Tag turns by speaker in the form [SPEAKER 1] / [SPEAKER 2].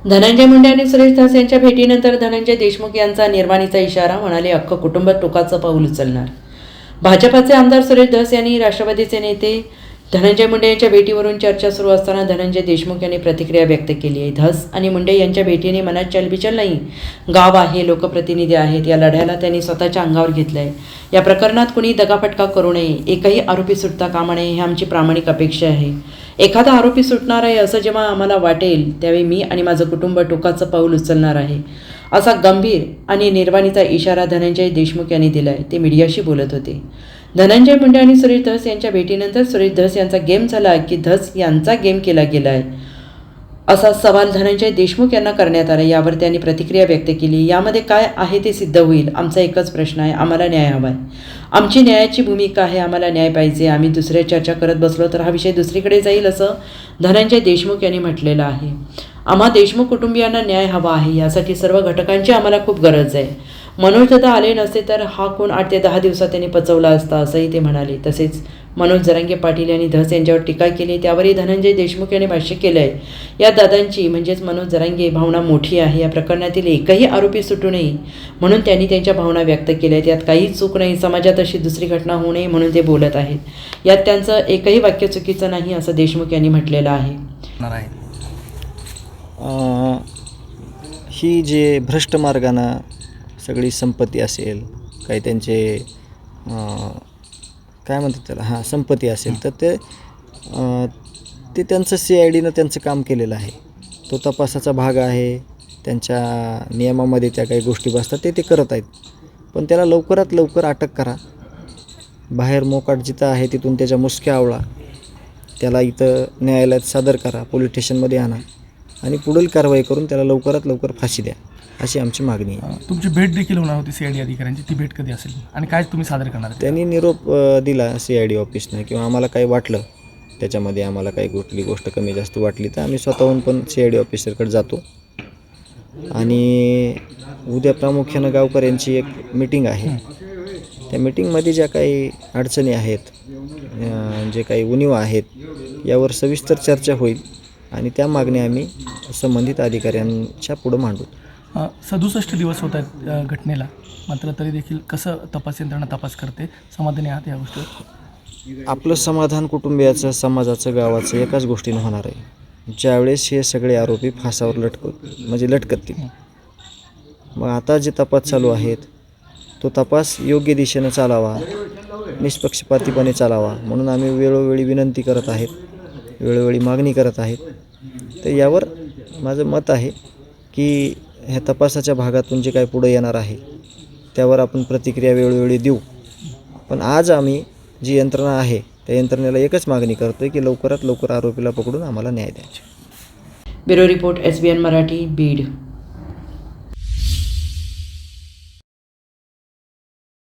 [SPEAKER 1] धनंजय मुंडे आणि सुरेश धस यांच्या भेटीनंतर धनंजय देशमुख यांचा निर्वाणीचा इशारा, म्हणाले अख्खं कुटुंब टोकाचं पाऊल उचलणार. भाजपाचे आमदार सुरेश धस यांनी राष्ट्रवादीचे नेते धनंजय मुंडे यांच्या भेटीवरून चर्चा सुरू असताना धनंजय देशमुख यांनी प्रतिक्रिया व्यक्त केली आहे. धस आणि मुंडे यांच्या भेटीने मनात चलबिचल नाही, गाव आहे, लोकप्रतिनिधी आहेत, या लढ्याला त्यांनी स्वतःच्या अंगावर घेतलं आहे. या प्रकरणात कुणी दगाफटका करू नये, एकही आरोपी सुटता कामा नये, ही आमची प्रामाणिक अपेक्षा आहे. एखादा आरोपी सुटणार आहे असं जेव्हा आम्हाला वाटेल त्यावेळी मी आणि माझं कुटुंब टोकाचं पाऊल उचलणार आहे, असा गंभीर आणि निर्वाणीचा इशारा धनंजय देशमुख यांनी दिला आहे. ते मीडियाशी बोलत होते. धनंजय मुंडे आणि सुरेश धस यांच्या भेटीनंतर सुरेश धस यांचा गेम झाला की धस यांचा गेम केला गेला आहे, असा सवाल धनंजय देशमुख यांना करण्यात आला. यावर त्यांनी प्रतिक्रिया व्यक्त केली. यामध्ये काय आहे ते सिद्ध होईल. आमचा एकच प्रश्न आहे, आम्हाला न्याय हवा आहे. आमची न्यायाची भूमिका आहे, आम्हाला न्याय पाहिजे. आम्ही दुसऱ्या चर्चा करत बसलो तर हा विषय दुसरीकडे जाईल, असं धनंजय देशमुख यांनी म्हटलेलं आहे. आम्हा देशमुख कुटुंबियांना न्याय हवा आहे, यासाठी सर्व घटकांची आम्हाला खूप गरज आहे. मनोज दादा आले नसते तर हा खून 8 ते 10 दिवसात त्यांनी पचवला असता, असंही ते म्हणाले. तसेच मनोज जरांगे पाटील यांनी धस यांच्यावर टीका केली, त्यावरही धनंजय देशमुख यांनी भाष्य केलं आहे. या दादांची म्हणजेच मनोज जरांगे भावना मोठी आहे. या प्रकरणातील एकही आरोपी सुटू नये म्हणून त्यांनी त्यांच्या भावना व्यक्त केल्या आहेत. यात काहीच चूक नाही. समाजात अशी दुसरी घटना होऊ नये म्हणून ते बोलत आहेत. यात त्यांचं एकही वाक्य चुकीचं नाही, असं देशमुख यांनी म्हटलेलं आहे.
[SPEAKER 2] ही जे भ्रष्ट मार्गानं सगळी संपत्ती असेल, काही त्यांचे काय म्हणतात त्याला संपत्ती असेल, तर ते त्यांचं CIDनं त्यांचं काम केलेलं आहे. तो तपासाचा भाग आहे. त्यांच्या नियमामध्ये त्या काही गोष्टी बसतात ते करत आहेत. पण त्याला लवकरात लवकर अटक करा. बाहेर मोकाट जिथं आहे तिथून त्याच्या मुसक्या आवळा. त्याला इथं न्यायालयात सादर करा, पोलीस स्टेशनमध्ये आणा आणि पुढील कारवाई करून त्याला लवकरात लवकर फाशी द्या, अशी आमची मागणी आहे.
[SPEAKER 3] तुमची भेट देखील होणार होती CID अधिकाऱ्यांची, ती भेट कधी असेल आणि काय तुम्ही सादर करणार?
[SPEAKER 2] त्यांनी निरोप दिला CID ऑफिसनं, किंवा आम्हाला काही वाटलं त्याच्यामध्ये, आम्हाला काही कुठली गोष्ट कमी जास्त वाटली तर आम्ही स्वतःहून पण CID ऑफिसरकडे जातो. आणि उद्या प्रामुख्यानं गावकऱ्यांची एक मीटिंग आहे. त्या मीटिंगमध्ये ज्या काही अडचणी आहेत, जे काही उणीवा आहेत, यावर सविस्तर चर्चा होईल आणि त्या मागण्या आम्ही संबंधित अधिकाऱ्यांच्या पुढं मांडू.
[SPEAKER 3] 67 दिवस होत आहेत घटनेला, मात्र तरी देखील कसं तपास यंत्रणा तपास करते, समाधानी आहात या गोष्टीवर?
[SPEAKER 2] आपलं समाधान कुटुंबियाचं, समाजाचं, गावाचं एकाच गोष्टीनं होणार आहे, ज्यावेळेस हे सगळे आरोपी फासावर लटकतील. मग आता जे तपास चालू आहेत तो तपास योग्य दिशेनं चालावा, निष्पक्षपातीपणे चालावा, म्हणून आम्ही वेळोवेळी विनंती करत आहेत, वेळोवेळी मागणी करत आहेत. तर यावर माझं मत आहे की ह्या तपासाच्या भागातून जे काय पुढं येणार आहे त्यावर आपण प्रतिक्रिया वेळोवेळी देऊ. पण आज आम्ही जी यंत्रणा आहे त्या यंत्रणेला एकच मागणी करतो की लवकरात लवकर आरोपीला पकडून आम्हाला न्याय द्यायचा.
[SPEAKER 1] Bureau report, SBN Marathi, Beed.